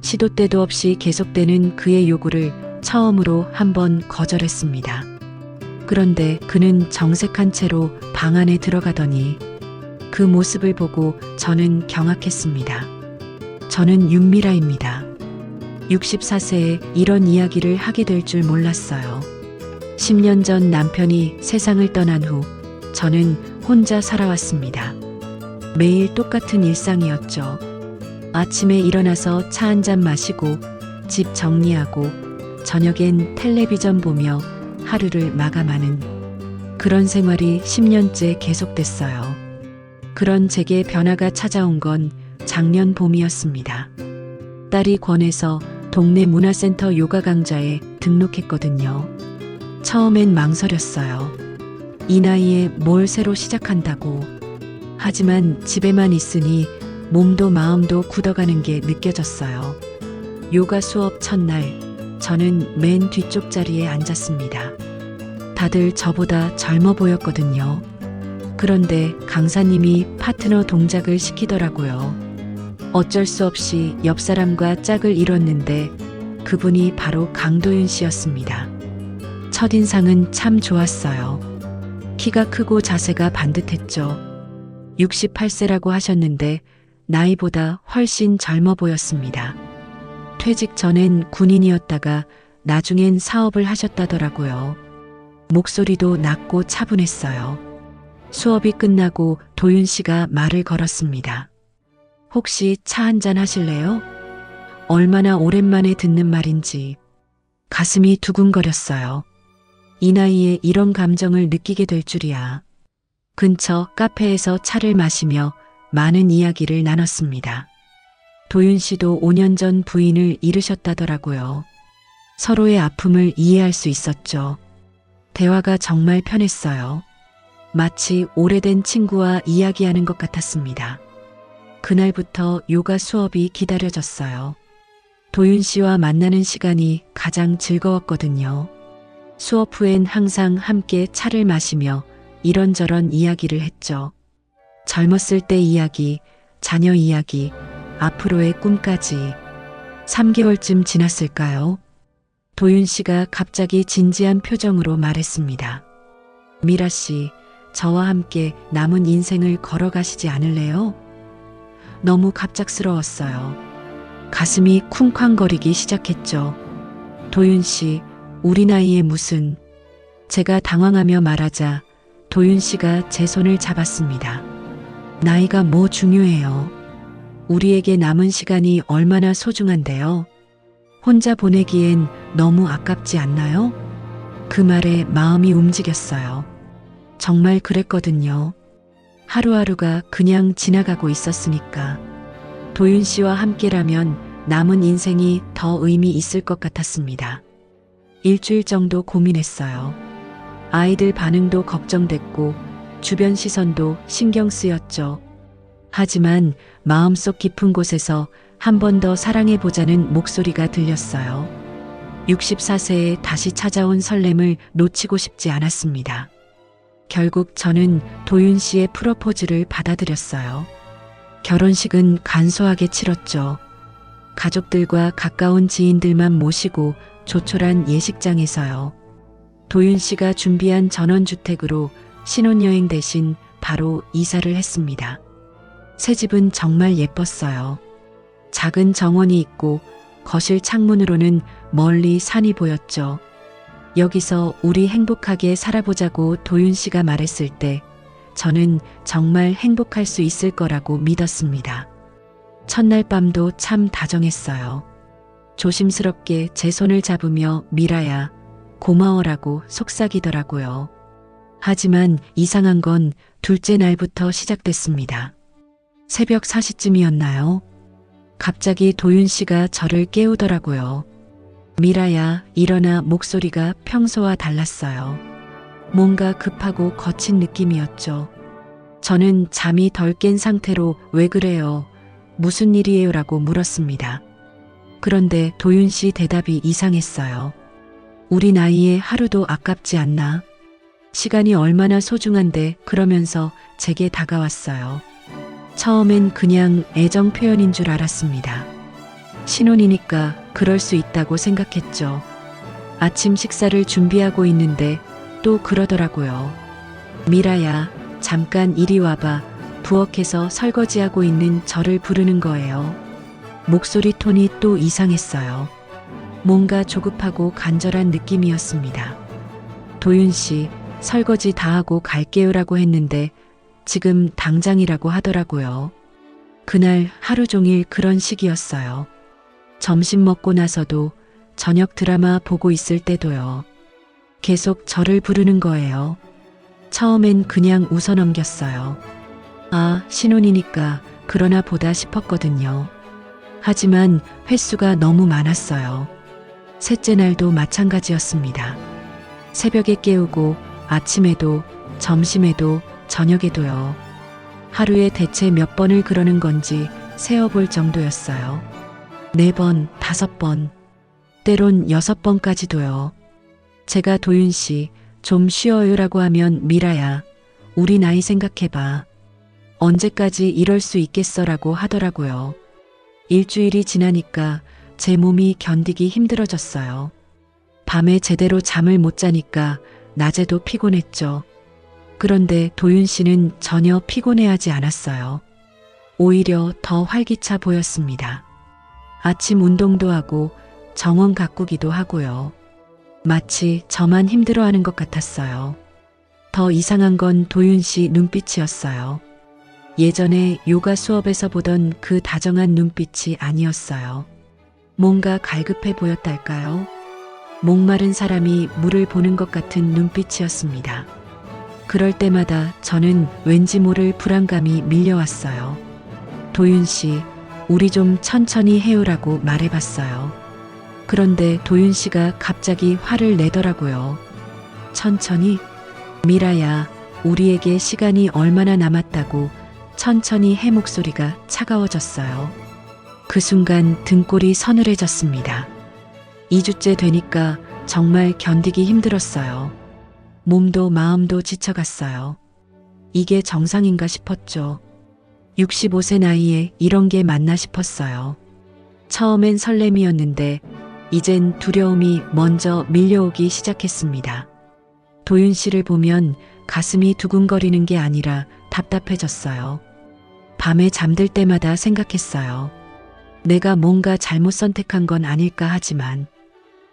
시도 때도 없이 계속되는 그의 요구를 처음으로 한번 거절했습니다. 그런데 그는 정색한 채로 방 안에 들어가더니 그 모습을 보고 저는 경악했습니다. 저는 윤미라입니다. 64세에 이런 이야기를 하게 될 줄 몰랐어요. 10년 전 남편이 세상을 떠난 후 저는 혼자 살아왔습니다. 매일 똑같은 일상이었죠. 아침에 일어나서 차 한 잔 마시고 집 정리하고 저녁엔 텔레비전 보며 하루를 마감하는 그런 생활이 10년째 계속됐어요. 그런 제게 변화가 찾아온 건 작년 봄이었습니다. 딸이 권해서 동네 문화센터 요가 강좌에 등록했거든요. 처음엔 망설였어요. 이 나이에 뭘 새로 시작한다고. 하지만 집에만 있으니 몸도 마음도 굳어가는 게 느껴졌어요. 요가 수업 첫날, 저는 맨 뒤쪽 자리에 앉았습니다. 다들 저보다 젊어 보였거든요. 그런데 강사님이 파트너 동작을 시키더라고요. 어쩔 수 없이 옆 사람과 짝을 이뤘는데 그분이 바로 강도윤 씨였습니다. 첫인상은 참 좋았어요. 키가 크고 자세가 반듯했죠. 68세라고 하셨는데 나이보다 훨씬 젊어 보였습니다. 퇴직 전엔 군인이었다가 나중엔 사업을 하셨다더라고요. 목소리도 낮고 차분했어요. 수업이 끝나고 도윤 씨가 말을 걸었습니다. 혹시 차 한잔 하실래요? 얼마나 오랜만에 듣는 말인지 가슴이 두근거렸어요. 이 나이에 이런 감정을 느끼게 될 줄이야. 근처 카페에서 차를 마시며 많은 이야기를 나눴습니다. 도윤 씨도 5년 전 부인을 잃으셨다더라고요. 서로의 아픔을 이해할 수 있었죠. 대화가 정말 편했어요. 마치 오래된 친구와 이야기하는 것 같았습니다. 그날부터 요가 수업이 기다려졌어요. 도윤 씨와 만나는 시간이 가장 즐거웠거든요. 수업 후엔 항상 함께 차를 마시며 이런저런 이야기를 했죠. 젊었을 때 이야기, 자녀 이야기, 앞으로의 꿈까지. 3개월쯤 지났을까요? 도윤 씨가 갑자기 진지한 표정으로 말했습니다. 미라 씨, 저와 함께 남은 인생을 걸어가시지 않을래요? 너무 갑작스러웠어요. 가슴이 쿵쾅거리기 시작했죠. 도윤 씨, 우리 나이에 무슨... 제가 당황하며 말하자 도윤 씨가 제 손을 잡았습니다. 나이가 뭐 중요해요. 우리에게 남은 시간이 얼마나 소중한데요. 혼자 보내기엔 너무 아깝지 않나요? 그 말에 마음이 움직였어요. 정말 그랬거든요. 하루하루가 그냥 지나가고 있었으니까. 도윤 씨와 함께라면 남은 인생이 더 의미 있을 것 같았습니다. 일주일 정도 고민했어요. 아이들 반응도 걱정됐고 주변 시선도 신경 쓰였죠. 하지만 마음속 깊은 곳에서 한 번 더 사랑해보자는 목소리가 들렸어요. 64세에 다시 찾아온 설렘을 놓치고 싶지 않았습니다. 결국 저는 도윤 씨의 프로포즈를 받아들였어요. 결혼식은 간소하게 치렀죠. 가족들과 가까운 지인들만 모시고 조촐한 예식장에서요. 도윤 씨가 준비한 전원주택으로 신혼여행 대신 바로 이사를 했습니다. 새 집은 정말 예뻤어요. 작은 정원이 있고 거실 창문으로는 멀리 산이 보였죠. 여기서 우리 행복하게 살아보자고 도윤 씨가 말했을 때 저는 정말 행복할 수 있을 거라고 믿었습니다. 첫날 밤도 참 다정했어요. 조심스럽게 제 손을 잡으며 미라야, 고마워라고 속삭이더라고요. 하지만 이상한 건 둘째 날부터 시작됐습니다. 새벽 4시쯤이었나요? 갑자기 도윤 씨가 저를 깨우더라고요. 미라야, 일어나. 목소리가 평소와 달랐어요. 뭔가 급하고 거친 느낌이었죠. 저는 잠이 덜 깬 상태로 왜 그래요? 무슨 일이에요? 라고 물었습니다. 그런데 도윤 씨 대답이 이상했어요. 우리 나이에 하루도 아깝지 않나? 시간이 얼마나 소중한데 그러면서 제게 다가왔어요. 처음엔 그냥 애정 표현인 줄 알았습니다. 신혼이니까 그럴 수 있다고 생각했죠. 아침 식사를 준비하고 있는데 또 그러더라고요. 미라야, 잠깐 이리 와봐. 부엌에서 설거지하고 있는 저를 부르는 거예요. 목소리 톤이 또 이상했어요. 뭔가 조급하고 간절한 느낌이었습니다. 도윤 씨, 설거지 다 하고 갈게요라고 했는데 지금 당장이라고 하더라고요. 그날 하루 종일 그런 식이었어요. 점심 먹고 나서도 저녁 드라마 보고 있을 때도요. 계속 저를 부르는 거예요. 처음엔 그냥 웃어 넘겼어요. 아, 신혼이니까 그러나 보다 싶었거든요. 하지만 횟수가 너무 많았어요. 셋째 날도 마찬가지였습니다. 새벽에 깨우고 아침에도 점심에도 저녁에도요. 하루에 대체 몇 번을 그러는 건지 세어볼 정도였어요. 4번, 5번, 때론 6번까지도요. 제가 도윤 씨, 좀 쉬어요라고 하면 미라야, 우리 나이 생각해봐. 언제까지 이럴 수 있겠어라고 하더라고요. 일주일이 지나니까 제 몸이 견디기 힘들어졌어요. 밤에 제대로 잠을 못 자니까 낮에도 피곤했죠. 그런데 도윤 씨는 전혀 피곤해하지 않았어요. 오히려 더 활기차 보였습니다. 아침 운동도 하고 정원 가꾸기도 하고요. 마치 저만 힘들어하는 것 같았어요. 더 이상한 건 도윤 씨 눈빛이었어요. 예전에 요가 수업에서 보던 그 다정한 눈빛이 아니었어요. 뭔가 갈급해 보였달까요? 목마른 사람이 물을 보는 것 같은 눈빛이었습니다. 그럴 때마다 저는 왠지 모를 불안감이 밀려왔어요. 도윤 씨, 우리 좀 천천히 해요라고 말해봤어요. 그런데 도윤 씨가 갑자기 화를 내더라고요. 천천히? 미라야, 우리에게 시간이 얼마나 남았다고 천천히 해. 목소리가 차가워졌어요. 그 순간 등골이 서늘해졌습니다. 2주째 되니까 정말 견디기 힘들었어요. 몸도 마음도 지쳐갔어요. 이게 정상인가 싶었죠. 65세 나이에 이런 게 맞나 싶었어요. 처음엔 설렘이었는데 이젠 두려움이 먼저 밀려오기 시작했습니다. 도윤 씨를 보면 가슴이 두근거리는 게 아니라 답답해졌어요. 밤에 잠들 때마다 생각했어요. 내가 뭔가 잘못 선택한 건 아닐까 하지만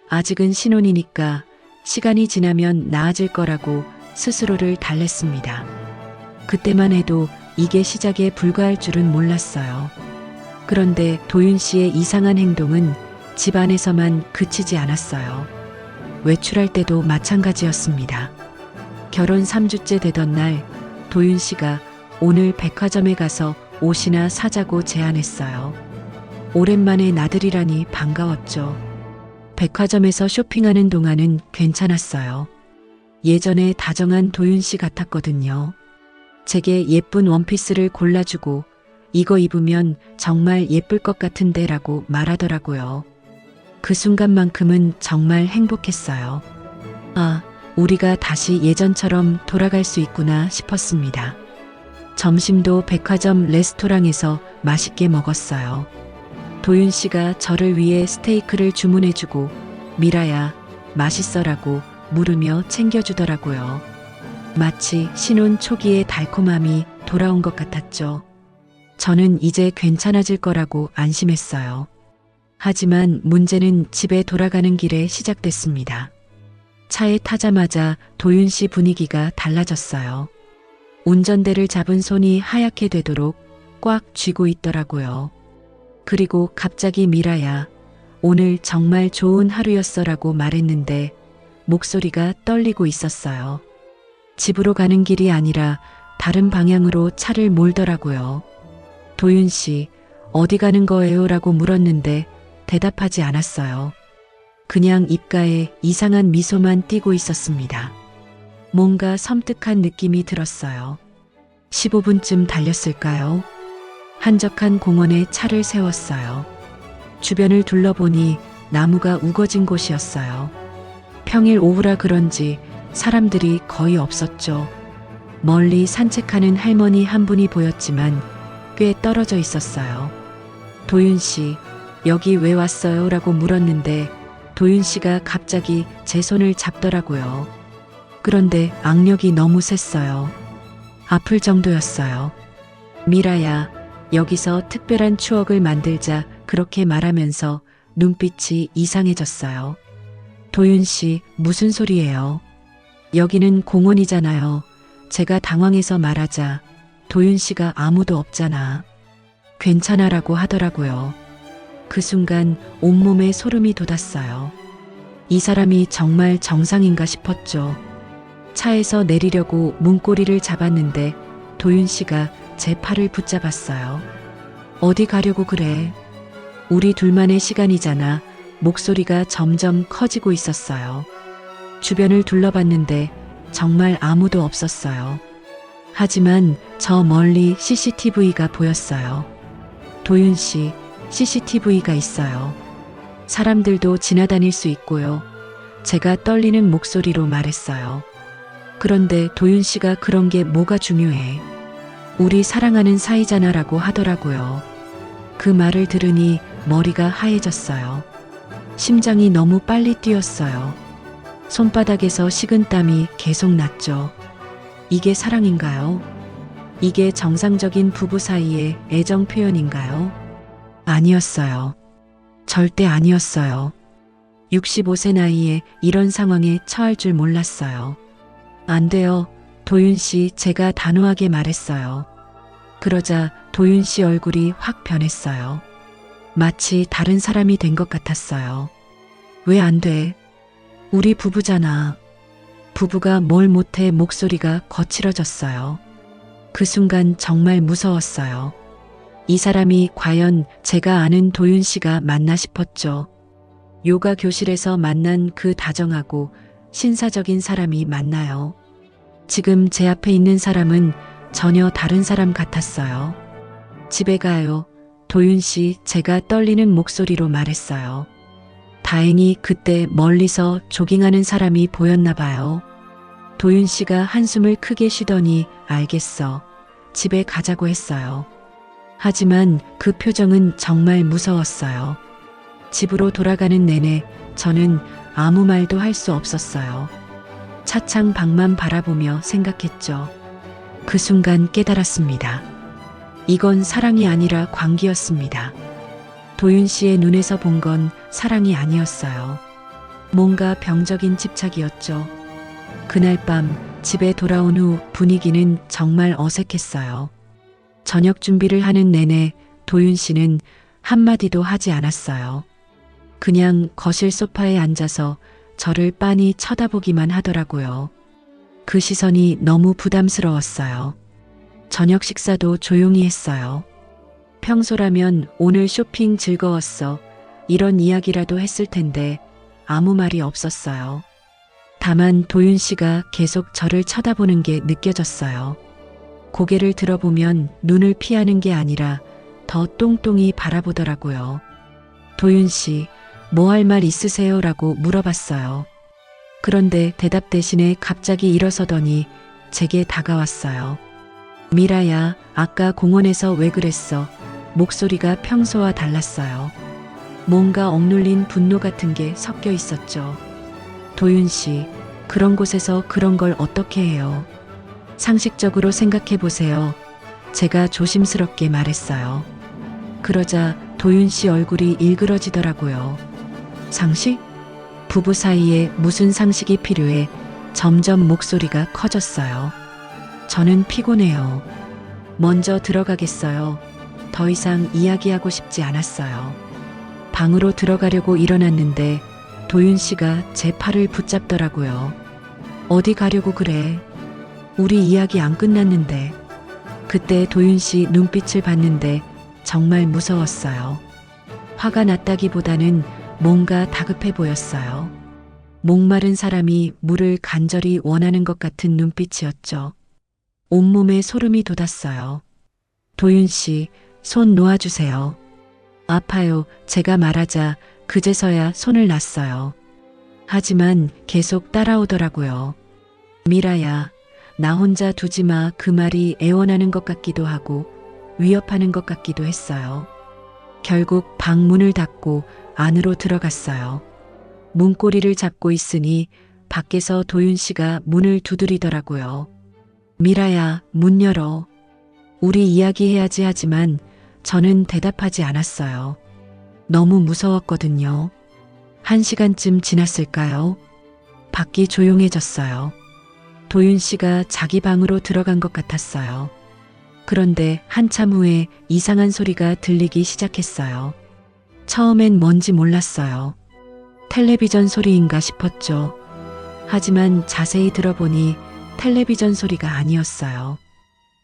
아직은 신혼이니까 시간이 지나면 나아질 거라고 스스로를 달랬습니다. 그때만 해도 이게 시작에 불과할 줄은 몰랐어요. 그런데 도윤 씨의 이상한 행동은 집 안에서만 그치지 않았어요. 외출할 때도 마찬가지였습니다. 결혼 3주째 되던 날 도윤 씨가 오늘 백화점에 가서 옷이나 사자고 제안했어요. 오랜만에 나들이라니 반가웠죠. 백화점에서 쇼핑하는 동안은 괜찮았어요. 예전에 다정한 도윤 씨 같았거든요. 제게 예쁜 원피스를 골라주고 이거 입으면 정말 예쁠 것 같은데 라고 말하더라고요. 그 순간만큼은 정말 행복했어요. 아, 우리가 다시 예전처럼 돌아갈 수 있구나 싶었습니다. 점심도 백화점 레스토랑에서 맛있게 먹었어요. 도윤 씨가 저를 위해 스테이크를 주문해주고 미라야, 맛있어라고 물으며 챙겨주더라고요. 마치 신혼 초기의 달콤함이 돌아온 것 같았죠. 저는 이제 괜찮아질 거라고 안심했어요. 하지만 문제는 집에 돌아가는 길에 시작됐습니다. 차에 타자마자 도윤 씨 분위기가 달라졌어요. 운전대를 잡은 손이 하얗게 되도록 꽉 쥐고 있더라고요. 그리고 갑자기 미라야, 오늘 정말 좋은 하루였어라고 말했는데 목소리가 떨리고 있었어요. 집으로 가는 길이 아니라 다른 방향으로 차를 몰더라고요. 도윤 씨, 어디 가는 거예요? 라고 물었는데 대답하지 않았어요. 그냥 입가에 이상한 미소만 띄고 있었습니다. 뭔가 섬뜩한 느낌이 들었어요. 15분쯤 달렸을까요? 한적한 공원에 차를 세웠어요. 주변을 둘러보니 나무가 우거진 곳이었어요. 평일 오후라 그런지 사람들이 거의 없었죠. 멀리 산책하는 할머니 한 분이 보였지만 꽤 떨어져 있었어요. 도윤 씨, 여기 왜 왔어요? 라고 물었는데 도윤 씨가 갑자기 제 손을 잡더라고요. 그런데 악력이 너무 셌어요. 아플 정도였어요. 미라야, 여기서 특별한 추억을 만들자. 그렇게 말하면서 눈빛이 이상해졌어요. 도윤 씨, 무슨 소리예요? 여기는 공원이잖아요. 제가 당황해서 말하자 도윤 씨가 아무도 없잖아. 괜찮아라고 하더라고요. 그 순간 온몸에 소름이 돋았어요. 이 사람이 정말 정상인가 싶었죠. 차에서 내리려고 문고리를 잡았는데 도윤 씨가 제 팔을 붙잡았어요. 어디 가려고 그래? 우리 둘만의 시간이잖아. 목소리가 점점 커지고 있었어요. 주변을 둘러봤는데 정말 아무도 없었어요. 하지만 저 멀리 CCTV가 보였어요. 도윤 씨, CCTV가 있어요. 사람들도 지나다닐 수 있고요. 제가 떨리는 목소리로 말했어요. 그런데 도윤 씨가 그런 게 뭐가 중요해? 우리 사랑하는 사이잖아라고 하더라고요. 그 말을 들으니 머리가 하얘졌어요. 심장이 너무 빨리 뛰었어요. 손바닥에서 식은땀이 계속 났죠. 이게 사랑인가요? 이게 정상적인 부부 사이의 애정 표현인가요? 아니었어요. 절대 아니었어요. 65세 나이에 이런 상황에 처할 줄 몰랐어요. 안 돼요. 도윤 씨, 제가 단호하게 말했어요. 그러자 도윤 씨 얼굴이 확 변했어요. 마치 다른 사람이 된 것 같았어요. 왜 안 돼? 우리 부부잖아. 부부가 뭘 못해. 목소리가 거칠어졌어요. 그 순간 정말 무서웠어요. 이 사람이 과연 제가 아는 도윤 씨가 맞나 싶었죠. 요가 교실에서 만난 그 다정하고 신사적인 사람이 맞나요? 지금 제 앞에 있는 사람은 전혀 다른 사람 같았어요. 집에 가요. 도윤 씨, 제가 떨리는 목소리로 말했어요. 다행히 그때 멀리서 조깅하는 사람이 보였나 봐요. 도윤 씨가 한숨을 크게 쉬더니 알겠어. 집에 가자고 했어요. 하지만 그 표정은 정말 무서웠어요. 집으로 돌아가는 내내 저는 아무 말도 할 수 없었어요. 차창 밖만 바라보며 생각했죠. 그 순간 깨달았습니다. 이건 사랑이 아니라 광기였습니다. 도윤 씨의 눈에서 본 건 사랑이 아니었어요. 뭔가 병적인 집착이었죠. 그날 밤 집에 돌아온 후 분위기는 정말 어색했어요. 저녁 준비를 하는 내내 도윤 씨는 한마디도 하지 않았어요. 그냥 거실 소파에 앉아서 저를 빤히 쳐다보기만 하더라고요. 그 시선이 너무 부담스러웠어요. 저녁 식사도 조용히 했어요. 평소라면 오늘 쇼핑 즐거웠어. 이런 이야기라도 했을 텐데 아무 말이 없었어요. 다만 도윤 씨가 계속 저를 쳐다보는 게 느껴졌어요. 고개를 들어보면 눈을 피하는 게 아니라 더 똥똥이 바라보더라고요. 도윤 씨, 뭐 할 말 있으세요? 라고 물어봤어요. 그런데 대답 대신에 갑자기 일어서더니 제게 다가왔어요. 미라야, 아까 공원에서 왜 그랬어? 목소리가 평소와 달랐어요. 뭔가 억눌린 분노 같은 게 섞여 있었죠. 도윤 씨, 그런 곳에서 그런 걸 어떻게 해요? 상식적으로 생각해 보세요. 제가 조심스럽게 말했어요. 그러자 도윤 씨 얼굴이 일그러지더라고요. 상식? 부부 사이에 무슨 상식이 필요해? 점점 목소리가 커졌어요. 저는 피곤해요. 먼저 들어가겠어요. 더 이상 이야기하고 싶지 않았어요. 방으로 들어가려고 일어났는데 도윤 씨가 제 팔을 붙잡더라고요. 어디 가려고 그래? 우리 이야기 안 끝났는데. 그때 도윤 씨 눈빛을 봤는데 정말 무서웠어요. 화가 났다기보다는 뭔가 다급해 보였어요. 목마른 사람이 물을 간절히 원하는 것 같은 눈빛이었죠. 온몸에 소름이 돋았어요. 도윤 씨, 손 놓아주세요. 아파요. 제가 말하자 그제서야 손을 놨어요. 하지만 계속 따라오더라고요. 미라야, 나 혼자 두지 마. 그 말이 애원하는 것 같기도 하고 위협하는 것 같기도 했어요. 결국 방 문을 닫고 안으로 들어갔어요. 문고리를 잡고 있으니 밖에서 도윤 씨가 문을 두드리더라고요. 미라야, 문 열어. 우리 이야기해야지 하지만 저는 대답하지 않았어요. 너무 무서웠거든요. 1시간쯤 지났을까요? 밖이 조용해졌어요. 도윤 씨가 자기 방으로 들어간 것 같았어요. 그런데 한참 후에 이상한 소리가 들리기 시작했어요. 처음엔 뭔지 몰랐어요. 텔레비전 소리인가 싶었죠. 하지만 자세히 들어보니 텔레비전 소리가 아니었어요.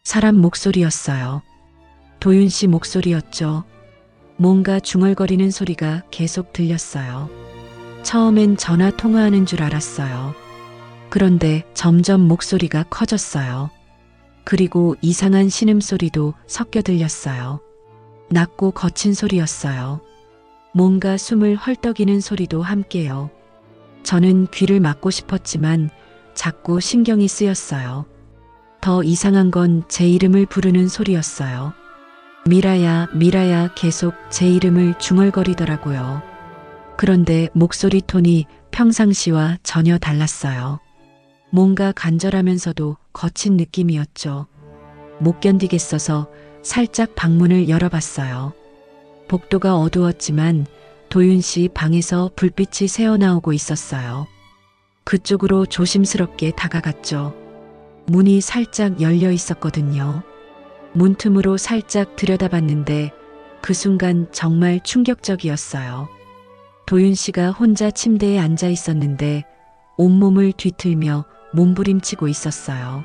사람 목소리였어요. 도윤 씨 목소리였죠. 뭔가 중얼거리는 소리가 계속 들렸어요. 처음엔 전화 통화하는 줄 알았어요. 그런데 점점 목소리가 커졌어요. 그리고 이상한 신음소리도 섞여 들렸어요. 낮고 거친 소리였어요. 뭔가 숨을 헐떡이는 소리도 함께요. 저는 귀를 막고 싶었지만 자꾸 신경이 쓰였어요. 더 이상한 건 제 이름을 부르는 소리였어요. 미라야, 미라야 계속 제 이름을 중얼거리더라고요. 그런데 목소리 톤이 평상시와 전혀 달랐어요. 뭔가 간절하면서도 거친 느낌이었죠. 못 견디겠어서 살짝 방문을 열어봤어요. 복도가 어두웠지만 도윤 씨 방에서 불빛이 새어나오고 있었어요. 그쪽으로 조심스럽게 다가갔죠. 문이 살짝 열려 있었거든요. 문틈으로 살짝 들여다봤는데 그 순간 정말 충격적이었어요. 도윤 씨가 혼자 침대에 앉아 있었는데 온몸을 뒤틀며 몸부림치고 있었어요.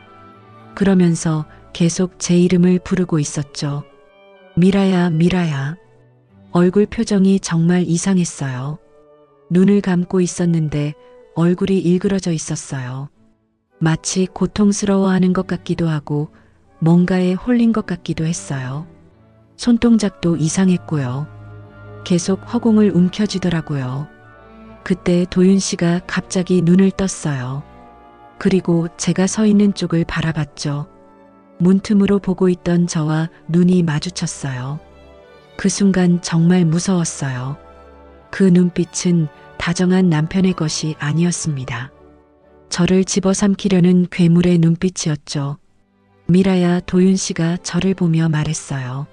그러면서 계속 제 이름을 부르고 있었죠. 미라야, 미라야. 얼굴 표정이 정말 이상했어요. 눈을 감고 있었는데 얼굴이 일그러져 있었어요. 마치 고통스러워하는 것 같기도 하고 뭔가에 홀린 것 같기도 했어요. 손동작도 이상했고요. 계속 허공을 움켜쥐더라고요. 그때 도윤 씨가 갑자기 눈을 떴어요. 그리고 제가 서 있는 쪽을 바라봤죠. 문틈으로 보고 있던 저와 눈이 마주쳤어요. 그 순간 정말 무서웠어요. 그 눈빛은 다정한 남편의 것이 아니었습니다. 저를 집어삼키려는 괴물의 눈빛이었죠. 미라야, 도윤 씨가 저를 보며 말했어요.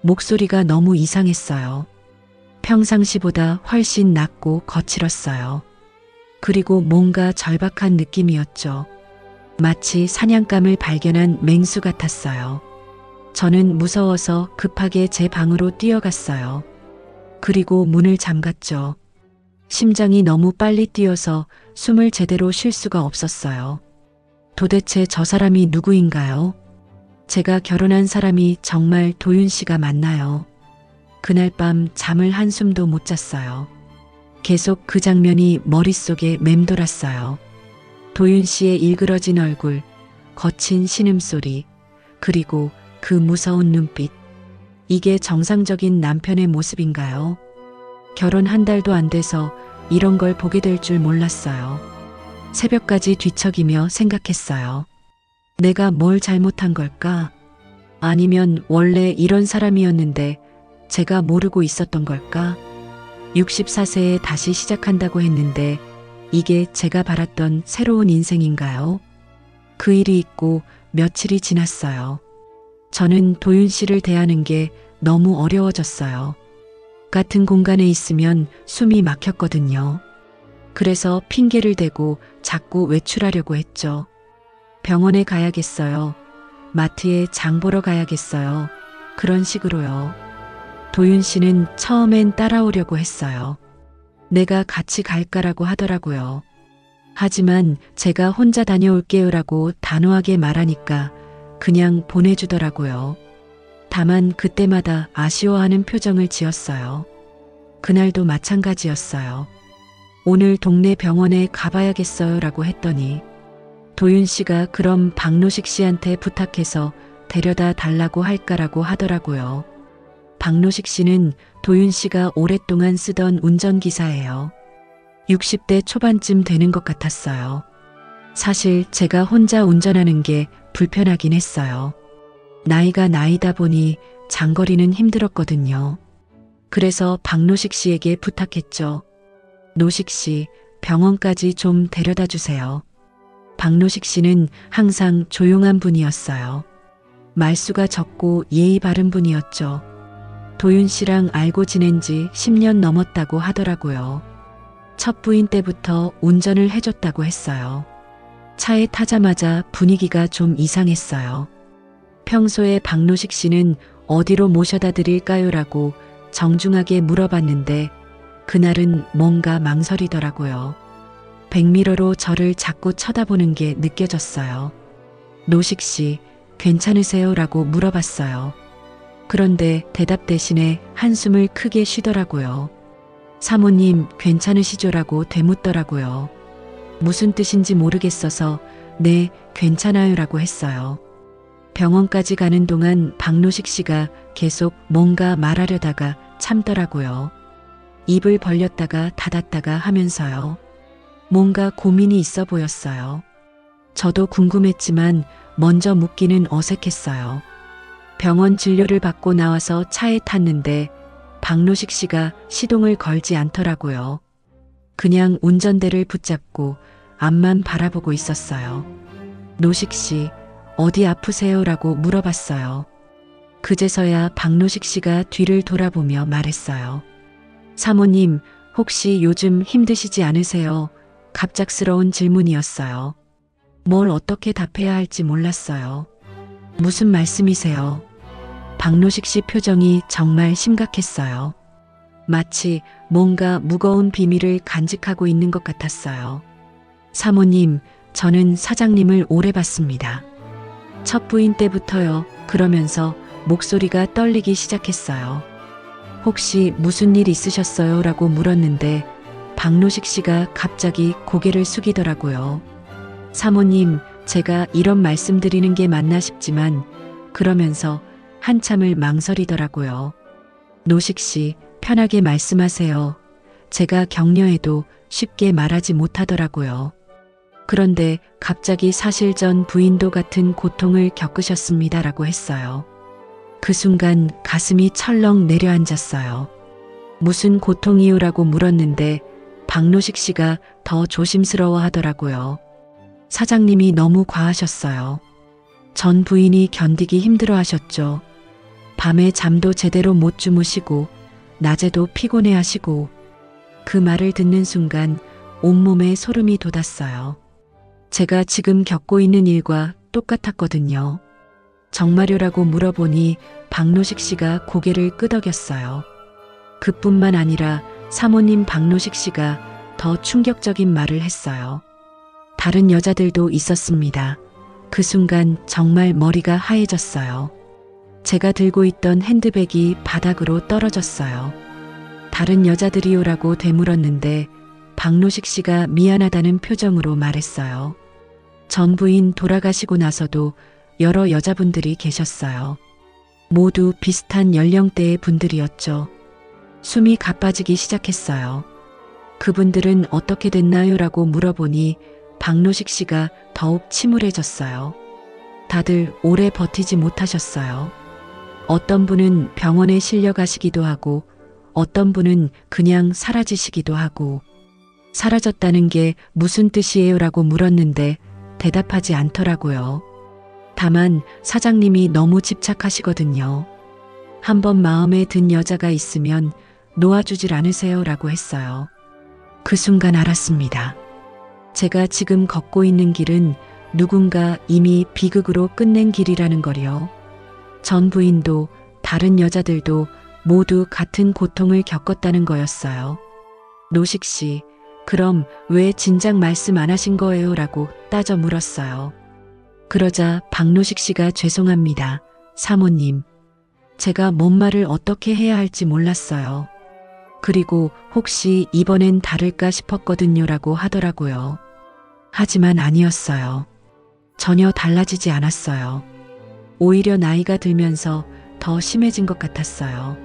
목소리가 너무 이상했어요. 평상시보다 훨씬 낮고 거칠었어요. 그리고 뭔가 절박한 느낌이었죠. 마치 사냥감을 발견한 맹수 같았어요. 저는 무서워서 급하게 제 방으로 뛰어갔어요. 그리고 문을 잠갔죠. 심장이 너무 빨리 뛰어서 숨을 제대로 쉴 수가 없었어요. 도대체 저 사람이 누구인가요? 제가 결혼한 사람이 정말 도윤 씨가 맞나요? 그날 밤 잠을 한숨도 못 잤어요. 계속 그 장면이 머릿속에 맴돌았어요. 도윤 씨의 일그러진 얼굴, 거친 신음소리, 그리고 그 무서운 눈빛. 이게 정상적인 남편의 모습인가요? 결혼 한 달도 안 돼서 이런 걸 보게 될 줄 몰랐어요. 새벽까지 뒤척이며 생각했어요. 내가 뭘 잘못한 걸까? 아니면 원래 이런 사람이었는데 제가 모르고 있었던 걸까? 64세에 다시 시작한다고 했는데 이게 제가 바랐던 새로운 인생인가요? 그 일이 있고 며칠이 지났어요. 저는 도윤 씨를 대하는 게 너무 어려워졌어요. 같은 공간에 있으면 숨이 막혔거든요. 그래서 핑계를 대고 자꾸 외출하려고 했죠. 병원에 가야겠어요. 마트에 장 보러 가야겠어요. 그런 식으로요. 도윤 씨는 처음엔 따라오려고 했어요. 내가 같이 갈까라고 하더라고요. 하지만 제가 혼자 다녀올게요라고 단호하게 말하니까 그냥 보내주더라고요. 다만 그때마다 아쉬워하는 표정을 지었어요. 그날도 마찬가지였어요. 오늘 동네 병원에 가봐야겠어요라고 했더니 도윤 씨가 그럼 박노식 씨한테 부탁해서 데려다 달라고 할까라고 하더라고요. 박노식 씨는 도윤 씨가 오랫동안 쓰던 운전기사예요. 60대 초반쯤 되는 것 같았어요. 사실 제가 혼자 운전하는 게 불편하긴 했어요. 나이가 나이다 보니 장거리는 힘들었거든요. 그래서 박노식 씨에게 부탁했죠. 노식 씨, 병원까지 좀 데려다 주세요. 박노식 씨는 항상 조용한 분이었어요. 말수가 적고 예의 바른 분이었죠. 도윤 씨랑 알고 지낸 지 10년 넘었다고 하더라고요. 첫 부인 때부터 운전을 해줬다고 했어요. 차에 타자마자 분위기가 좀 이상했어요. 평소에 박노식 씨는 어디로 모셔다 드릴까요라고 정중하게 물어봤는데 그날은 뭔가 망설이더라고요. 백미러로 저를 자꾸 쳐다보는 게 느껴졌어요. 노식 씨, 괜찮으세요라고 물어봤어요. 그런데 대답 대신에 한숨을 크게 쉬더라고요. 사모님, 괜찮으시죠라고 되묻더라고요. 무슨 뜻인지 모르겠어서 네, 괜찮아요라고 했어요. 병원까지 가는 동안 박노식 씨가 계속 뭔가 말하려다가 참더라고요. 입을 벌렸다가 닫았다가 하면서요. 뭔가 고민이 있어 보였어요. 저도 궁금했지만 먼저 묻기는 어색했어요. 병원 진료를 받고 나와서 차에 탔는데 박노식 씨가 시동을 걸지 않더라고요. 그냥 운전대를 붙잡고 앞만 바라보고 있었어요. 노식 씨, 어디 아프세요라고 물어봤어요. 그제서야 박노식 씨가 뒤를 돌아보며 말했어요. 사모님, 혹시 요즘 힘드시지 않으세요? 갑작스러운 질문이었어요. 뭘 어떻게 답해야 할지 몰랐어요. 무슨 말씀이세요? 박노식 씨 표정이 정말 심각했어요. 마치 뭔가 무거운 비밀을 간직하고 있는 것 같았어요. 사모님, 저는 사장님을 오래 봤습니다. 첫 부인 때부터요. 그러면서 목소리가 떨리기 시작했어요. 혹시 무슨 일 있으셨어요? 라고 물었는데 박노식 씨가 갑자기 고개를 숙이더라고요. 사모님, 제가 이런 말씀 드리는 게 맞나 싶지만 그러면서 한참을 망설이더라고요. 노식 씨, 편하게 말씀하세요. 제가 격려해도 쉽게 말하지 못하더라고요. 그런데 갑자기 사실 전 부인도 같은 고통을 겪으셨습니다라고 했어요. 그 순간 가슴이 철렁 내려앉았어요. 무슨 고통이요라고 물었는데 박노식 씨가 더 조심스러워 하더라고요. 사장님이 너무 과하셨어요. 전 부인이 견디기 힘들어 하셨죠. 밤에 잠도 제대로 못 주무시고 낮에도 피곤해 하시고 그 말을 듣는 순간 온몸에 소름이 돋았어요. 제가 지금 겪고 있는 일과 똑같았거든요. 정말요라고 물어보니 박노식 씨가 고개를 끄덕였어요. 그뿐만 아니라 사모님 박노식 씨가 더 충격적인 말을 했어요. 다른 여자들도 있었습니다. 그 순간 정말 머리가 하얘졌어요. 제가 들고 있던 핸드백이 바닥으로 떨어졌어요. 다른 여자들이요라고 되물었는데 박노식 씨가 미안하다는 표정으로 말했어요. 전 부인 돌아가시고 나서도 여러 여자분들이 계셨어요. 모두 비슷한 연령대의 분들이었죠. 숨이 가빠지기 시작했어요. 그분들은 어떻게 됐나요?라고 물어보니 박노식 씨가 더욱 침울해졌어요. 다들 오래 버티지 못하셨어요. 어떤 분은 병원에 실려가시기도 하고 어떤 분은 그냥 사라지시기도 하고 사라졌다는 게 무슨 뜻이에요?라고 물었는데 대답하지 않더라고요. 다만 사장님이 너무 집착하시거든요. 한번 마음에 든 여자가 있으면 놓아주질 않으세요라고 했어요. 그 순간 알았습니다. 제가 지금 걷고 있는 길은 누군가 이미 비극으로 끝낸 길이라는 거요. 전 부인도 다른 여자들도 모두 같은 고통을 겪었다는 거였어요. 노식 씨, 그럼 왜 진작 말씀 안 하신 거예요? 라고 따져 물었어요. 그러자 박노식 씨가 죄송합니다. 사모님. 제가 뭔 말을 어떻게 해야 할지 몰랐어요. 그리고 혹시 이번엔 다를까 싶었거든요. 라고 하더라고요. 하지만 아니었어요. 전혀 달라지지 않았어요. 오히려 나이가 들면서 더 심해진 것 같았어요.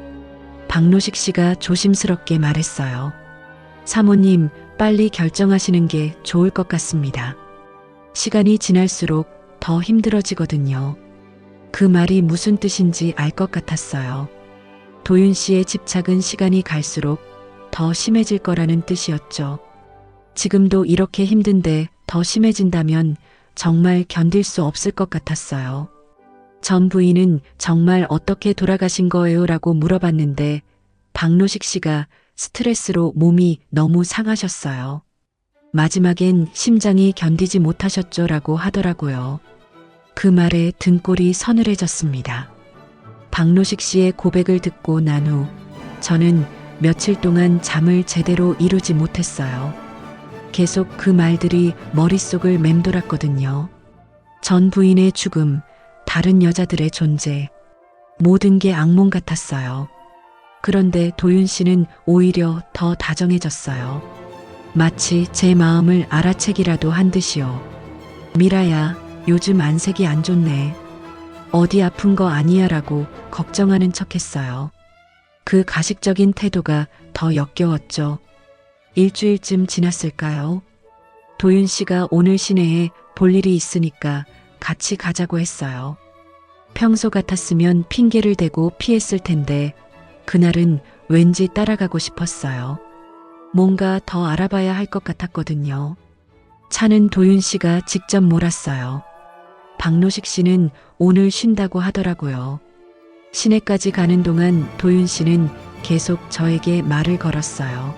박노식 씨가 조심스럽게 말했어요. 사모님, 빨리 결정하시는 게 좋을 것 같습니다. 시간이 지날수록 더 힘들어지거든요. 그 말이 무슨 뜻인지 알 것 같았어요. 도윤 씨의 집착은 시간이 갈수록 더 심해질 거라는 뜻이었죠. 지금도 이렇게 힘든데 더 심해진다면 정말 견딜 수 없을 것 같았어요. 전 부인은 정말 어떻게 돌아가신 거예요? 라고 물어봤는데 박노식 씨가 스트레스로 몸이 너무 상하셨어요. 마지막엔 심장이 견디지 못하셨죠? 라고 하더라고요. 그 말에 등골이 서늘해졌습니다. 박노식 씨의 고백을 듣고 난 후 저는 며칠 동안 잠을 제대로 이루지 못했어요. 계속 그 말들이 머릿속을 맴돌았거든요. 전 부인의 죽음, 다른 여자들의 존재, 모든 게 악몽 같았어요. 그런데 도윤 씨는 오히려 더 다정해졌어요. 마치 제 마음을 알아채기라도 한 듯이요. 미라야, 요즘 안색이 안 좋네. 어디 아픈 거 아니야? 라고 걱정하는 척 했어요. 그 가식적인 태도가 더 역겨웠죠. 일주일쯤 지났을까요? 도윤 씨가 오늘 시내에 볼 일이 있으니까 같이 가자고 했어요. 평소 같았으면 핑계를 대고 피했을 텐데 그날은 왠지 따라가고 싶었어요. 뭔가 더 알아봐야 할 것 같았거든요. 차는 도윤 씨가 직접 몰았어요. 박노식 씨는 오늘 쉰다고 하더라고요. 시내까지 가는 동안 도윤 씨는 계속 저에게 말을 걸었어요.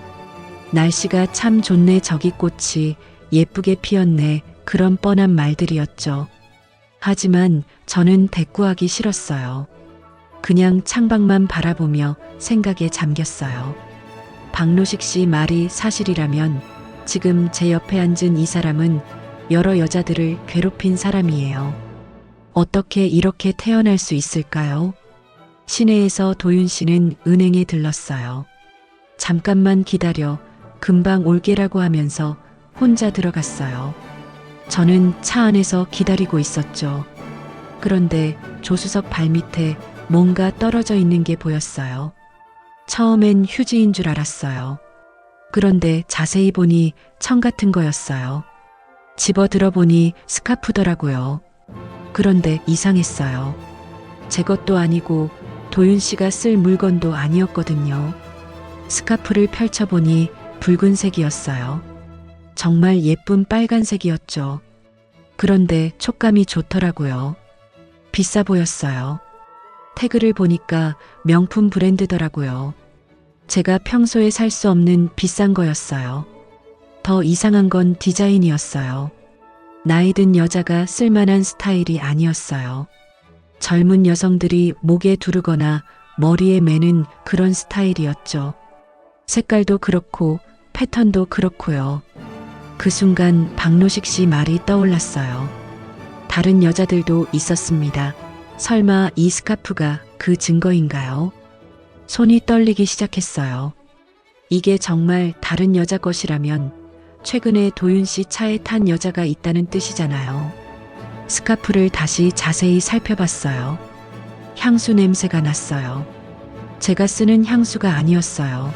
날씨가 참 좋네, 저기 꽃이 예쁘게 피었네, 그런 뻔한 말들이었죠. 하지만 저는 대꾸하기 싫었어요. 그냥 창밖만 바라보며 생각에 잠겼어요. 박노식 씨 말이 사실이라면 지금 제 옆에 앉은 이 사람은 여러 여자들을 괴롭힌 사람이에요. 어떻게 이렇게 태어날 수 있을까요? 시내에서 도윤 씨는 은행에 들렀어요. 잠깐만 기다려, 금방 올게라고 하면서 혼자 들어갔어요. 저는 차 안에서 기다리고 있었죠. 그런데 조수석 발밑에 뭔가 떨어져 있는 게 보였어요. 처음엔 휴지인 줄 알았어요. 그런데 자세히 보니 청 같은 거였어요. 집어 들어보니 스카프더라고요. 그런데 이상했어요. 제 것도 아니고 도윤 씨가 쓸 물건도 아니었거든요. 스카프를 펼쳐보니 붉은색이었어요. 정말 예쁜 빨간색이었죠. 그런데 촉감이 좋더라고요. 비싸 보였어요. 태그를 보니까 명품 브랜드더라고요. 제가 평소에 살 수 없는 비싼 거였어요. 더 이상한 건 디자인이었어요. 나이 든 여자가 쓸만한 스타일이 아니었어요. 젊은 여성들이 목에 두르거나 머리에 매는 그런 스타일이었죠. 색깔도 그렇고 패턴도 그렇고요. 그 순간 박노식 씨 말이 떠올랐어요. 다른 여자들도 있었습니다. 설마 이 스카프가 그 증거인가요? 손이 떨리기 시작했어요. 이게 정말 다른 여자 것이라면 최근에 도윤 씨 차에 탄 여자가 있다는 뜻이잖아요. 스카프를 다시 자세히 살펴봤어요. 향수 냄새가 났어요. 제가 쓰는 향수가 아니었어요.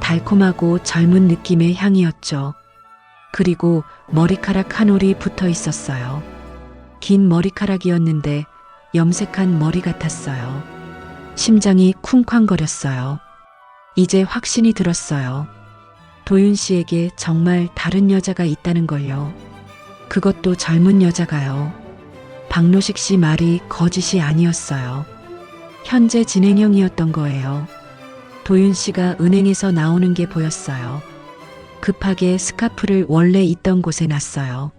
달콤하고 젊은 느낌의 향이었죠. 그리고 머리카락 한 올이 붙어 있었어요. 긴 머리카락이었는데 염색한 머리 같았어요. 심장이 쿵쾅거렸어요. 이제 확신이 들었어요. 도윤 씨에게 정말 다른 여자가 있다는 걸요. 그것도 젊은 여자가요. 박노식 씨 말이 거짓이 아니었어요. 현재 진행형이었던 거예요. 도윤 씨가 은행에서 나오는 게 보였어요. 급하게 스카프를 원래 있던 곳에 놨어요.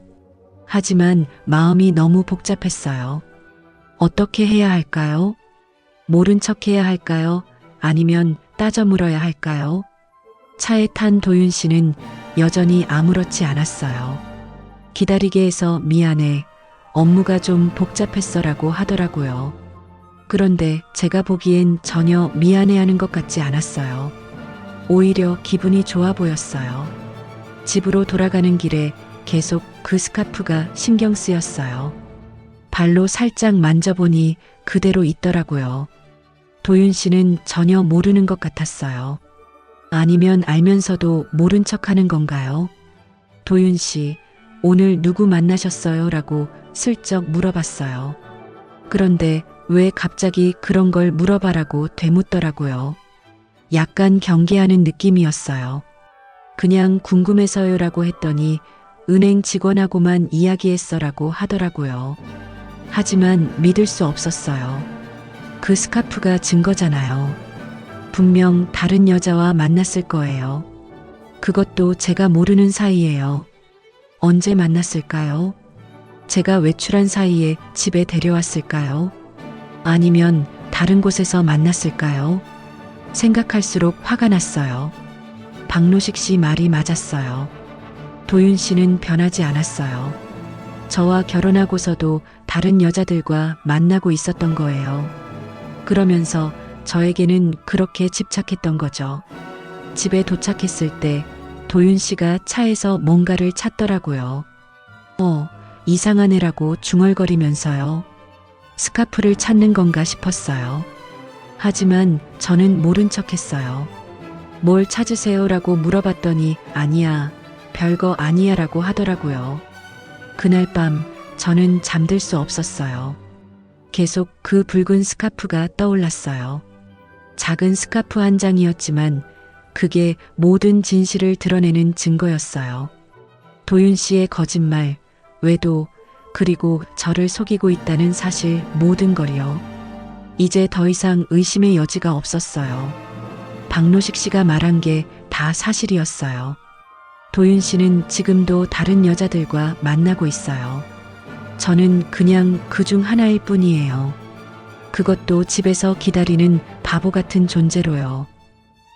하지만 마음이 너무 복잡했어요. 어떻게 해야 할까요? 모른 척 해야 할까요? 아니면 따져 물어야 할까요? 차에 탄 도윤 씨는 여전히 아무렇지 않았어요. 기다리게 해서 미안해. 업무가 좀 복잡했어라고 하더라고요. 그런데 제가 보기엔 전혀 미안해하는 것 같지 않았어요. 오히려 기분이 좋아 보였어요. 집으로 돌아가는 길에 계속 그 스카프가 신경 쓰였어요. 발로 살짝 만져보니 그대로 있더라고요. 도윤 씨는 전혀 모르는 것 같았어요. 아니면 알면서도 모른 척 하는 건가요? 도윤 씨, 오늘 누구 만나셨어요? 라고 슬쩍 물어봤어요. 그런데 왜 갑자기 그런 걸 물어봐라고 되묻더라고요. 약간 경계하는 느낌이었어요. 그냥 궁금해서요라고 했더니 은행 직원하고만 이야기했어라고 하더라고요. 하지만 믿을 수 없었어요. 그 스카프가 증거잖아요. 분명 다른 여자와 만났을 거예요. 그것도 제가 모르는 사이예요. 언제 만났을까요? 제가 외출한 사이에 집에 데려왔을까요? 아니면 다른 곳에서 만났을까요? 생각할수록 화가 났어요. 박노식 씨 말이 맞았어요. 도윤 씨는 변하지 않았어요. 저와 결혼하고서도 다른 여자들과 만나고 있었던 거예요. 그러면서 저에게는 그렇게 집착했던 거죠. 집에 도착했을 때 도윤 씨가 차에서 뭔가를 찾더라고요. 이상한 애라고 중얼거리면서요. 스카프를 찾는 건가 싶었어요. 하지만 저는 모른 척 했어요. 뭘 찾으세요라고 물어봤더니 아니야, 별거 아니야 라고 하더라고요. 그날 밤 저는 잠들 수 없었어요. 계속 그 붉은 스카프가 떠올랐어요. 작은 스카프 한 장이었지만 그게 모든 진실을 드러내는 증거였어요. 도윤 씨의 거짓말, 외도, 그리고 저를 속이고 있다는 사실 모든 걸요. 이제 더 이상 의심의 여지가 없었어요. 박노식 씨가 말한 게 다 사실이었어요. 도윤 씨는 지금도 다른 여자들과 만나고 있어요. 저는 그냥 그 중 하나일 뿐이에요. 그것도 집에서 기다리는 바보 같은 존재로요.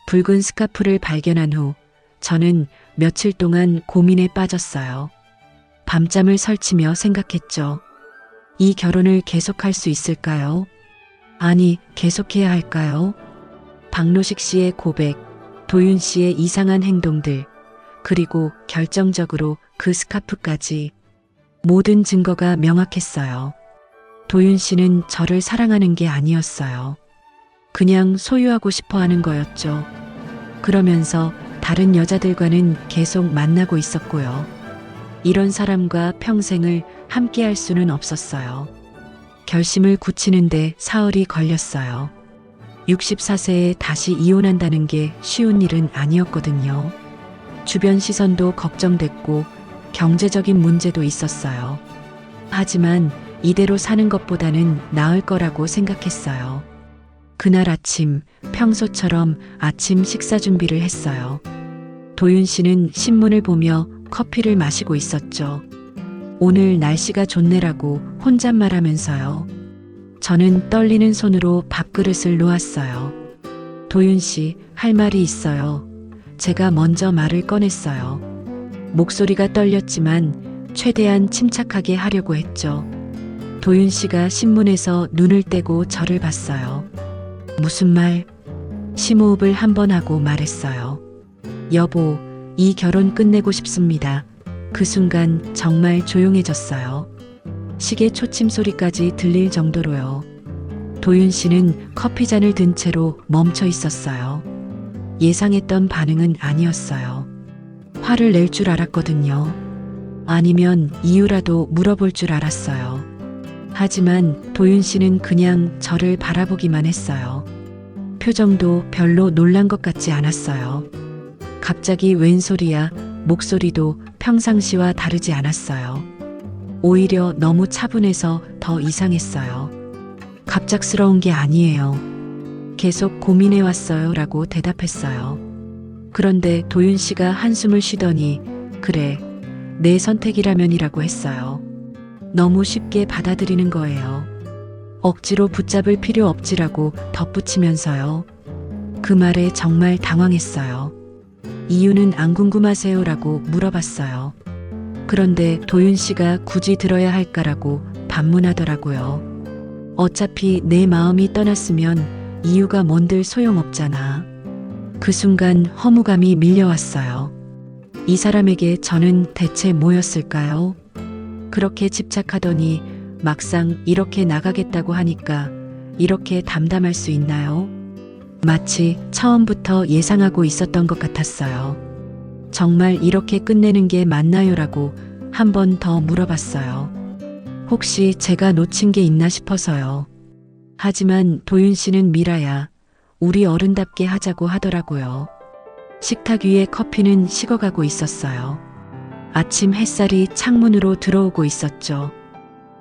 붉은 스카프를 발견한 후 저는 며칠 동안 고민에 빠졌어요. 밤잠을 설치며 생각했죠. 이 결혼을 계속할 수 있을까요? 아니, 계속해야 할까요? 박노식 씨의 고백, 도윤 씨의 이상한 행동들, 그리고 결정적으로 그 스카프까지 모든 증거가 명확했어요. 도윤 씨는 저를 사랑하는 게 아니었어요. 그냥 소유하고 싶어 하는 거였죠. 그러면서 다른 여자들과는 계속 만나고 있었고요. 이런 사람과 평생을 함께 할 수는 없었어요. 결심을 굳히는데 사흘이 걸렸어요. 64세에 다시 이혼한다는 게 쉬운 일은 아니었거든요. 주변 시선도 걱정됐고 경제적인 문제도 있었어요. 하지만 이대로 사는 것보다는 나을 거라고 생각했어요. 그날 아침 평소처럼 아침 식사 준비를 했어요. 도윤 씨는 신문을 보며 커피를 마시고 있었죠. 오늘 날씨가 좋네라고 혼잣말하면서요. 저는 떨리는 손으로 밥그릇을 놓았어요. 도윤 씨, 할 말이 있어요. 제가 먼저 말을 꺼냈어요. 목소리가 떨렸지만 최대한 침착하게 하려고 했죠. 도윤 씨가 신문에서 눈을 떼고 저를 봤어요. 무슨 말? 심호흡을 한 번 하고 말했어요. 여보, 이 결혼 끝내고 싶습니다. 그 순간 정말 조용해졌어요. 시계 초침 소리까지 들릴 정도로요. 도윤 씨는 커피잔을 든 채로 멈춰 있었어요. 예상했던 반응은 아니었어요. 화를 낼 줄 알았거든요. 아니면 이유라도 물어볼 줄 알았어요. 하지만 도윤 씨는 그냥 저를 바라보기만 했어요. 표정도 별로 놀란 것 같지 않았어요. 갑자기 웬 소리야, 목소리도 평상시와 다르지 않았어요. 오히려 너무 차분해서 더 이상했어요. 갑작스러운 게 아니에요. 계속 고민해왔어요 라고 대답했어요. 그런데 도윤 씨가 한숨을 쉬더니 그래, 내 선택이라면이라고 했어요. 너무 쉽게 받아들이는 거예요. 억지로 붙잡을 필요 없지라고 덧붙이면서요. 그 말에 정말 당황했어요. 이유는 안 궁금하세요? 라고 물어봤어요. 그런데 도윤 씨가 굳이 들어야 할까라고 반문하더라고요. 어차피 내 마음이 떠났으면 이유가 뭔들 소용없잖아. 그 순간 허무감이 밀려왔어요. 이 사람에게 저는 대체 뭐였을까요? 그렇게 집착하더니 막상 이렇게 나가겠다고 하니까 이렇게 담담할 수 있나요? 마치 처음부터 예상하고 있었던 것 같았어요. 정말 이렇게 끝내는 게 맞나요라고 한 번 더 물어봤어요. 혹시 제가 놓친 게 있나 싶어서요. 하지만 도윤 씨는 미라야, 우리 어른답게 하자고 하더라고요. 식탁 위에 커피는 식어가고 있었어요. 아침 햇살이 창문으로 들어오고 있었죠.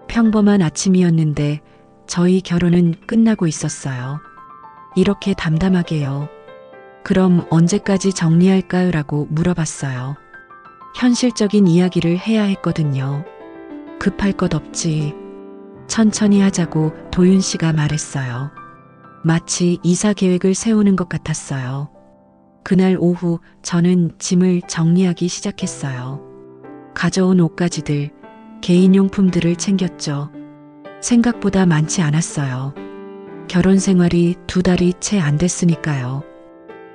평범한 아침이었는데 저희 결혼은 끝나고 있었어요. 이렇게 담담하게요. 그럼 언제까지 정리할까요? 라고 물어봤어요. 현실적인 이야기를 해야 했거든요. 급할 것 없지. 천천히 하자고 도윤 씨가 말했어요. 마치 이사 계획을 세우는 것 같았어요. 그날 오후 저는 짐을 정리하기 시작했어요. 가져온 옷가지들, 개인용품들을 챙겼죠. 생각보다 많지 않았어요. 결혼 생활이 2달이 채 안 됐으니까요.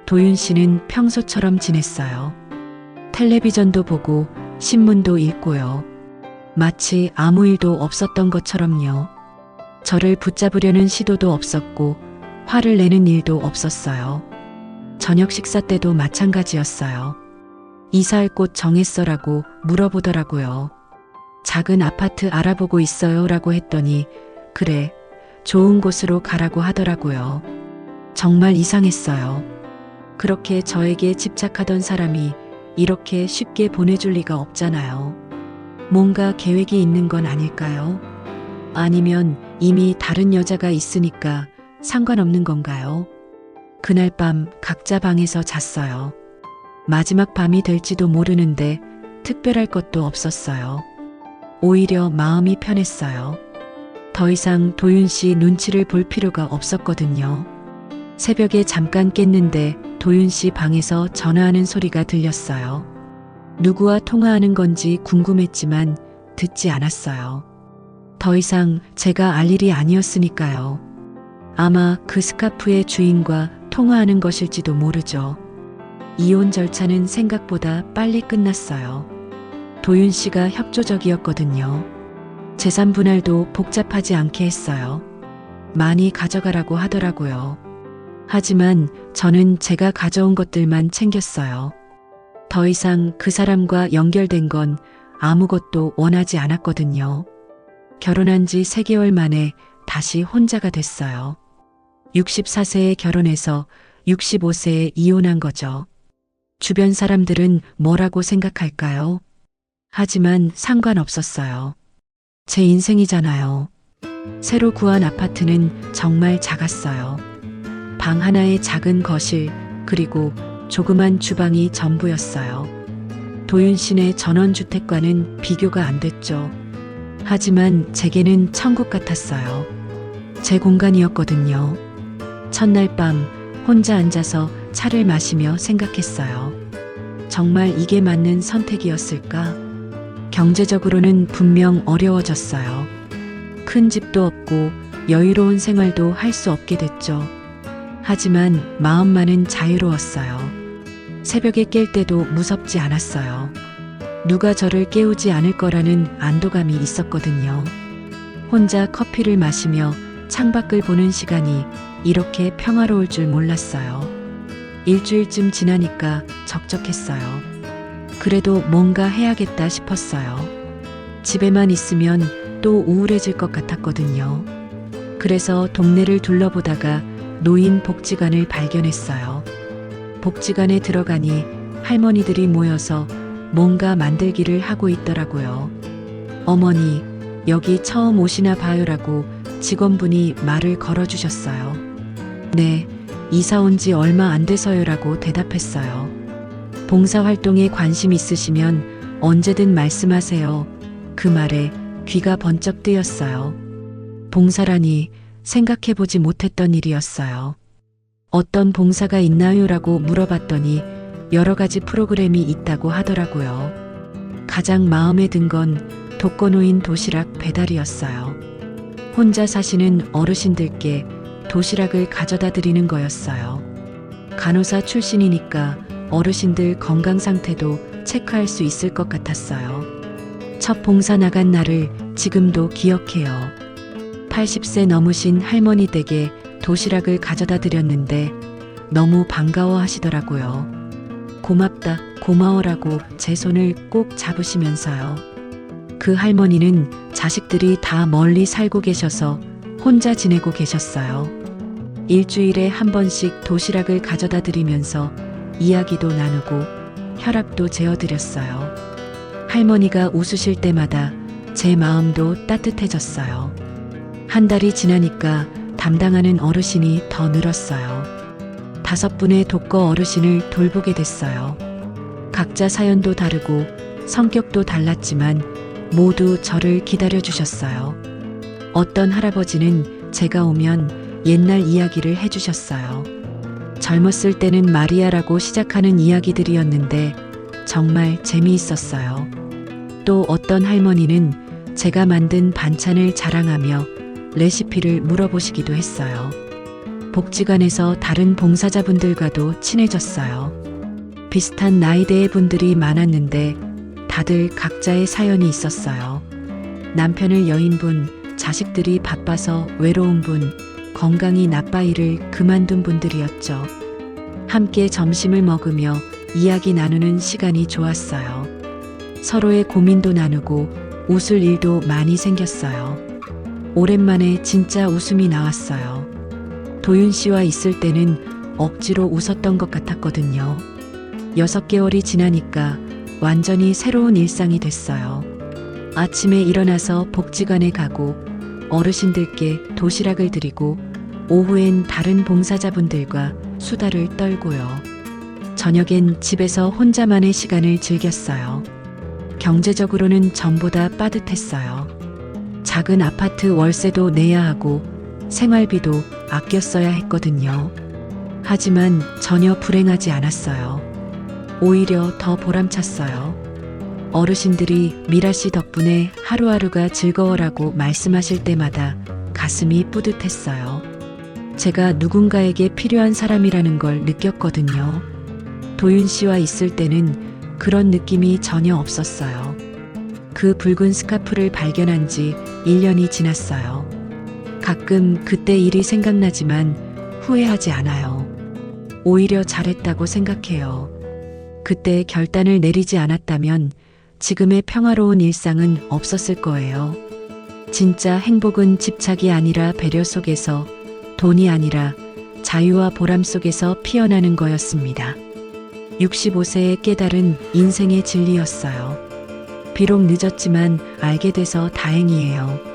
도윤 씨는 평소처럼 지냈어요. 텔레비전도 보고 신문도 읽고요. 마치 아무 일도 없었던 것처럼요. 저를 붙잡으려는 시도도 없었고 화를 내는 일도 없었어요. 저녁 식사 때도 마찬가지였어요. 이사할 곳 정했어라고 물어보더라고요. 작은 아파트 알아보고 있어요 라고 했더니 그래, 좋은 곳으로 가라고 하더라고요. 정말 이상했어요. 그렇게 저에게 집착하던 사람이 이렇게 쉽게 보내줄 리가 없잖아요. 뭔가 계획이 있는 건 아닐까요? 아니면 이미 다른 여자가 있으니까 상관없는 건가요? 그날 밤 각자 방에서 잤어요. 마지막 밤이 될지도 모르는데 특별할 것도 없었어요. 오히려 마음이 편했어요. 더 이상 도윤 씨 눈치를 볼 필요가 없었거든요. 새벽에 잠깐 깼는데 도윤 씨 방에서 전화하는 소리가 들렸어요. 누구와 통화하는 건지 궁금했지만 듣지 않았어요. 더 이상 제가 알 일이 아니었으니까요. 아마 그 스카프의 주인과 통화하는 것일지도 모르죠. 이혼 절차는 생각보다 빨리 끝났어요. 도윤 씨가 협조적이었거든요. 재산 분할도 복잡하지 않게 했어요. 많이 가져가라고 하더라고요. 하지만 저는 제가 가져온 것들만 챙겼어요. 더 이상 그 사람과 연결된 건 아무것도 원하지 않았거든요. 결혼한 지 3개월 만에 다시 혼자가 됐어요. 64세에 결혼해서 65세에 이혼한 거죠. 주변 사람들은 뭐라고 생각할까요? 하지만 상관없었어요. 제 인생이잖아요. 새로 구한 아파트는 정말 작았어요. 방 하나에 작은 거실, 그리고 조그만 주방이 전부였어요. 도윤 씨네 전원주택과는 비교가 안 됐죠. 하지만 제게는 천국 같았어요. 제 공간이었거든요. 첫날 밤 혼자 앉아서 차를 마시며 생각했어요. 정말 이게 맞는 선택이었을까? 경제적으로는 분명 어려워졌어요. 큰 집도 없고 여유로운 생활도 할 수 없게 됐죠. 하지만 마음만은 자유로웠어요. 새벽에 깰 때도 무섭지 않았어요. 누가 저를 깨우지 않을 거라는 안도감이 있었거든요. 혼자 커피를 마시며 창밖을 보는 시간이 이렇게 평화로울 줄 몰랐어요. 일주일쯤 지나니까 적적했어요. 그래도 뭔가 해야겠다 싶었어요. 집에만 있으면 또 우울해질 것 같았거든요. 그래서 동네를 둘러보다가 노인 복지관을 발견했어요. 복지관에 들어가니 할머니들이 모여서 뭔가 만들기를 하고 있더라고요. 어머니, 여기 처음 오시나 봐요라고 직원분이 말을 걸어주셨어요. 네, 이사 온 지 얼마 안 돼서요라고 대답했어요. 봉사활동에 관심 있으시면 언제든 말씀하세요. 그 말에 귀가 번쩍 뜨였어요. 봉사라니 생각해보지 못했던 일이었어요. 어떤 봉사가 있나요?라고 물어봤더니 여러 가지 프로그램이 있다고 하더라고요. 가장 마음에 든 건 독거노인 도시락 배달이었어요. 혼자 사시는 어르신들께 도시락을 가져다 드리는 거였어요. 간호사 출신이니까 어르신들 건강 상태도 체크할 수 있을 것 같았어요. 첫 봉사 나간 날을 지금도 기억해요. 80세 넘으신 할머니 댁에 도시락을 가져다 드렸는데 너무 반가워 하시더라고요. 고맙다, 고마워라고 제 손을 꼭 잡으시면서요. 그 할머니는 자식들이 다 멀리 살고 계셔서 혼자 지내고 계셨어요. 일주일에 한 번씩 도시락을 가져다 드리면서 이야기도 나누고 혈압도 재어드렸어요. 할머니가 웃으실 때마다 제 마음도 따뜻해졌어요. 한 달이 지나니까 담당하는 어르신이 더 늘었어요. 5분의 독거 어르신을 돌보게 됐어요. 각자 사연도 다르고 성격도 달랐지만 모두 저를 기다려 주셨어요. 어떤 할아버지는 제가 오면 옛날 이야기를 해주셨어요. 젊었을 때는 마리아라고 시작하는 이야기들이었는데 정말 재미있었어요. 또 어떤 할머니는 제가 만든 반찬을 자랑하며 레시피를 물어보시기도 했어요. 복지관에서 다른 봉사자분들과도 친해졌어요. 비슷한 나이대의 분들이 많았는데 다들 각자의 사연이 있었어요. 남편을 여인 분, 자식들이 바빠서 외로운 분, 건강이 나빠 일을 그만둔 분들이었죠. 함께 점심을 먹으며 이야기 나누는 시간이 좋았어요. 서로의 고민도 나누고 웃을 일도 많이 생겼어요. 오랜만에 진짜 웃음이 나왔어요. 도윤 씨와 있을 때는 억지로 웃었던 것 같았거든요. 6개월이 지나니까 완전히 새로운 일상이 됐어요. 아침에 일어나서 복지관에 가고 어르신들께 도시락을 드리고 오후엔 다른 봉사자분들과 수다를 떨고요. 저녁엔 집에서 혼자만의 시간을 즐겼어요. 경제적으로는 전보다 빠듯했어요. 작은 아파트 월세도 내야 하고 생활비도 아껴 써야 했거든요. 하지만 전혀 불행하지 않았어요. 오히려 더 보람찼어요. 어르신들이 미라 씨 덕분에 하루하루가 즐거워라고 말씀하실 때마다 가슴이 뿌듯했어요. 제가 누군가에게 필요한 사람이라는 걸 느꼈거든요. 도윤 씨와 있을 때는 그런 느낌이 전혀 없었어요. 그 붉은 스카프를 발견한 지 1년이 지났어요. 가끔 그때 일이 생각나지만 후회하지 않아요. 오히려 잘했다고 생각해요. 그때 결단을 내리지 않았다면 지금의 평화로운 일상은 없었을 거예요. 진짜 행복은 집착이 아니라 배려 속에서, 돈이 아니라 자유와 보람 속에서 피어나는 거였습니다. 65세에 깨달은 인생의 진리였어요. 비록 늦었지만 알게 돼서 다행이에요.